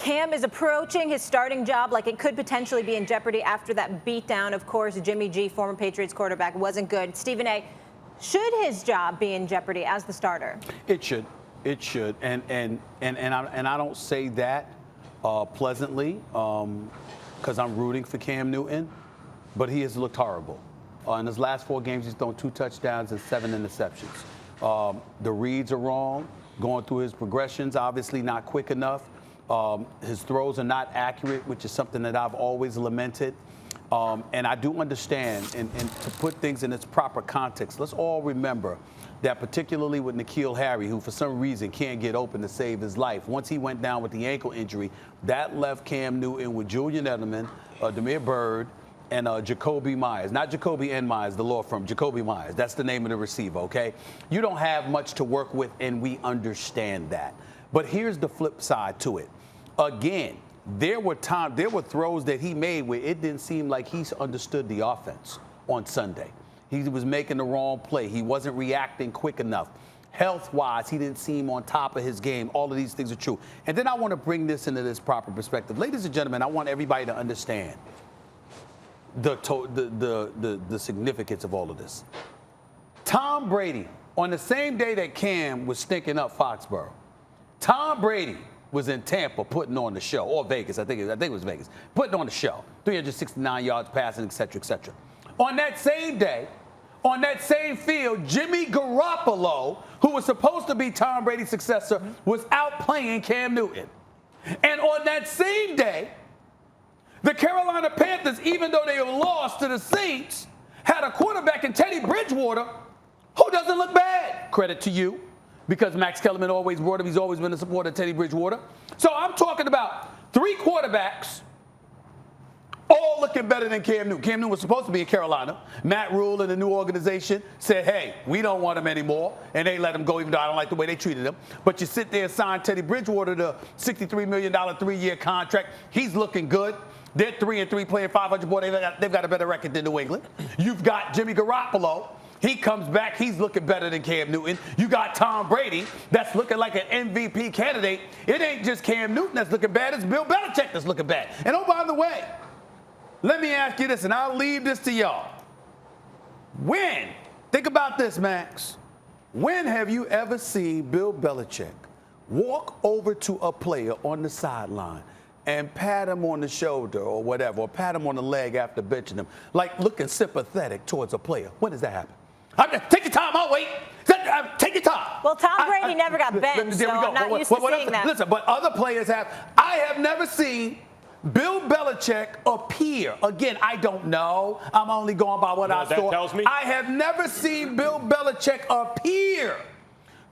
Cam is approaching his starting job like it could potentially be in jeopardy after that beatdown. Of course, Jimmy G, former Patriots quarterback, wasn't good. Stephen A., should his job be in jeopardy as the starter? It should. It should. And I don't say that pleasantly because I'm rooting for Cam Newton, but he has looked horrible. In his last 4 games, he's thrown 2 touchdowns and 7 interceptions. The reads are wrong. Going through his progressions, obviously not quick enough. His throws are not accurate, which is something that I've always lamented. And I do understand, and to put things in its proper context, let's all remember that particularly with N'Keal Harry, who for some reason can't get open to save his life, once he went down with the ankle injury, that left Cam Newton with Julian Edelman, Demir Byrd, and Jacoby Myers. Not Jacoby N. Myers, the law firm, Jacoby Myers. That's the name of the receiver, okay? You don't have much to work with, and we understand that. But here's the flip side to it. Again, there were throws that he made where it didn't seem like he understood the offense on Sunday. He was making the wrong play. He wasn't reacting quick enough. Health-wise, he didn't seem on top of his game. All of these things are true. And then I want to bring this into this proper perspective. Ladies and gentlemen, I want everybody to understand the significance of all of this. Tom Brady, on the same day that Cam was stinking up Foxborough, Tom Brady was in Tampa putting on the show, or Vegas, I think it was Vegas, putting on the show, 369 yards passing, et cetera, et cetera. On that same day, on that same field, Jimmy Garoppolo, who was supposed to be Tom Brady's successor, was out playing Cam Newton. And on that same day, the Carolina Panthers, even though they lost to the Saints, had a quarterback in Teddy Bridgewater who doesn't look bad. Credit to you, because Max Kellerman always brought him. He's always been a supporter of Teddy Bridgewater. So I'm talking about 3 quarterbacks all looking better than Cam Newton. Cam Newton was supposed to be in Carolina. Matt Rule and the new organization said, hey, we don't want him anymore. And they let him go, even though I don't like the way they treated him. But you sit there and sign Teddy Bridgewater to $63 million 3-year contract. He's looking good. They're 3-3 playing 500. Boy, they've got a better record than New England. You've got Jimmy Garoppolo. He comes back. He's looking better than Cam Newton. You got Tom Brady that's looking like an MVP candidate. It ain't just Cam Newton that's looking bad. It's Bill Belichick that's looking bad. And oh, by the way, let me ask you this, and I'll leave this to y'all. Think about this, Max. When have you ever seen Bill Belichick walk over to a player on the sideline and pat him on the shoulder or whatever, or pat him on the leg after benching him, like looking sympathetic towards a player? When does that happen? Take your time. I'll wait. Take your time. Well, Tom Brady never got benched, so I'm not used to seeing that. Listen, but other players have. I have never seen Bill Belichick appear. Again, I don't know. I'm only going by what I saw. That tells me. I have never seen Bill Belichick appear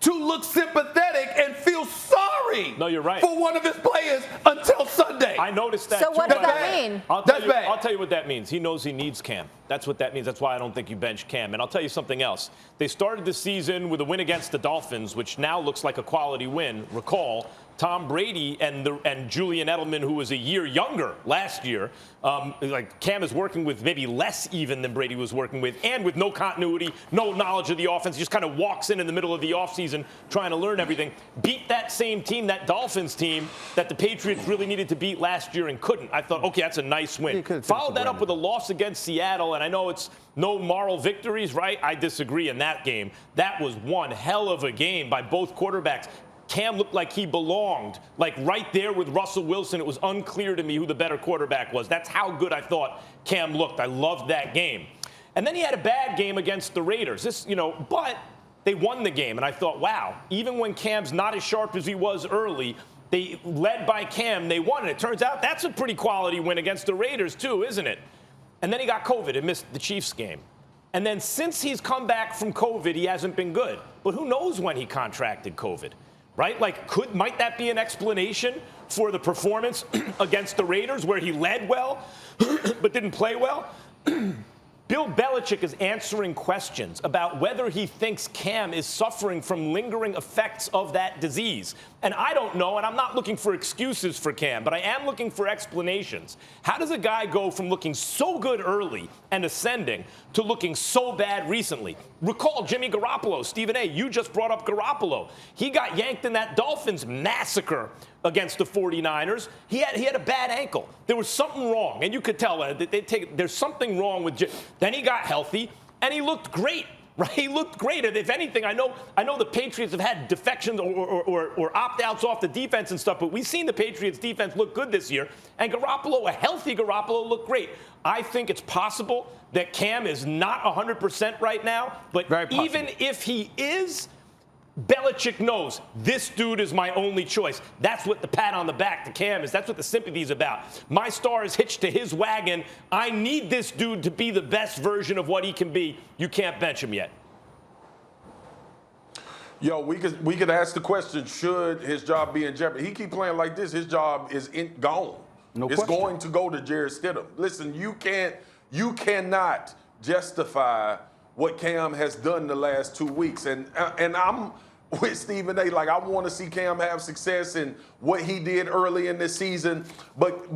to look sympathetic and feel sorry for one of his players until Sunday. I noticed that. So what does that mean? I'll tell you what that means. He knows he needs Cam. That's what that means. That's why I don't think you bench Cam. And I'll tell you something else. They started the season with a win against the Dolphins, which now looks like a quality win. Recall, Tom Brady and Julian Edelman, who was a year younger last year, like Cam is working with maybe less even than Brady was working with, and with no continuity, no knowledge of the offense. He just kind of walks in the middle of the offseason trying to learn everything. Beat that same team, that Dolphins team, that the Patriots really needed to beat last year and couldn't. I thought, okay, that's a nice win. Followed that up with a loss against Seattle, and I know it's no moral victories, right? I disagree in that game. That was one hell of a game by both quarterbacks. Cam looked like he belonged, like right there with Russell Wilson. It was unclear to me who the better quarterback was. That's how good I thought Cam looked. I loved that game. And then he had a bad game against the Raiders. But they won the game. And I thought, wow, even when Cam's not as sharp as he was early, they led by Cam, they won. And it turns out that's a pretty quality win against the Raiders too, isn't it? And then he got COVID and missed the Chiefs game. And then since he's come back from COVID, he hasn't been good. But who knows when he contracted COVID? Right? Like, might that be an explanation for the performance against the Raiders where he led well but didn't play well? Bill Belichick is answering questions about whether he thinks Cam is suffering from lingering effects of that disease. And I don't know, and I'm not looking for excuses for Cam, but I am looking for explanations. How does a guy go from looking so good early and ascending to looking so bad recently? Recall Jimmy Garoppolo. Stephen A., you just brought up Garoppolo. He got yanked in that Dolphins massacre against the 49ers. He had a bad ankle. There was something wrong, and you could tell there's something wrong with Jimmy. Then he got healthy, and he looked great. Right, he looked great. And if anything, I know the Patriots have had defections or opt-outs off the defense and stuff, but we've seen the Patriots defense look good this year. And Garoppolo, a healthy Garoppolo, looked great. I think it's possible that Cam is not 100% right now, but even if he is, Belichick knows this dude is my only choice. That's what the pat on the back to Cam is. That's what the sympathy is about. My star is hitched to his wagon. I need this dude to be the best version of what he can be. You can't bench him yet. Yo, we could ask the question, should his job be in jeopardy? He keep playing like this, his job is gone. It's going to go to Jarrett Stidham. Listen, you cannot justify what Cam has done the last 2 weeks. And I'm with Stephen A. Like, I want to see Cam have success in what he did early in this season. But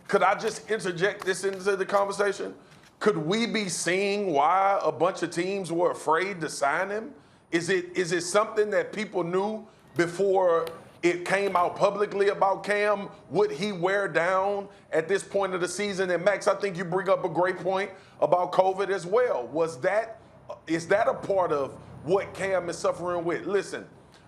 could I just interject this into the conversation? Could we be seeing why a bunch of teams were afraid to sign him? Is it something that people knew before it came out publicly about Cam? Would he wear down at this point of the season? And Max, I think you bring up a great point about COVID as well. Is that a part of what Cam is suffering with? Listen,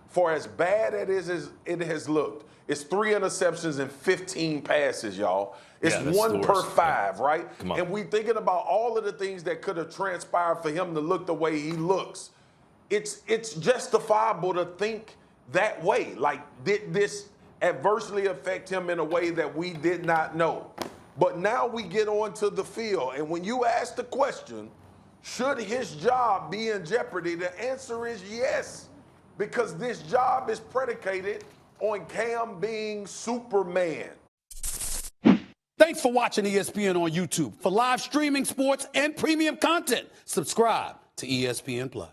for as bad as it has looked, it's 3 interceptions and 15 passes, y'all. It's 1 per 5, right? And we thinking about all of the things that could have transpired for him to look the way he looks. It's justifiable to think that way. Like, did this adversely affect him in a way that we did not know? But now we get on to the field, and when you ask the question, should his job be in jeopardy? The answer is yes, because this job is predicated on Cam being Superman. Thanks for watching ESPN on YouTube. For live streaming sports and premium content, subscribe to ESPN+.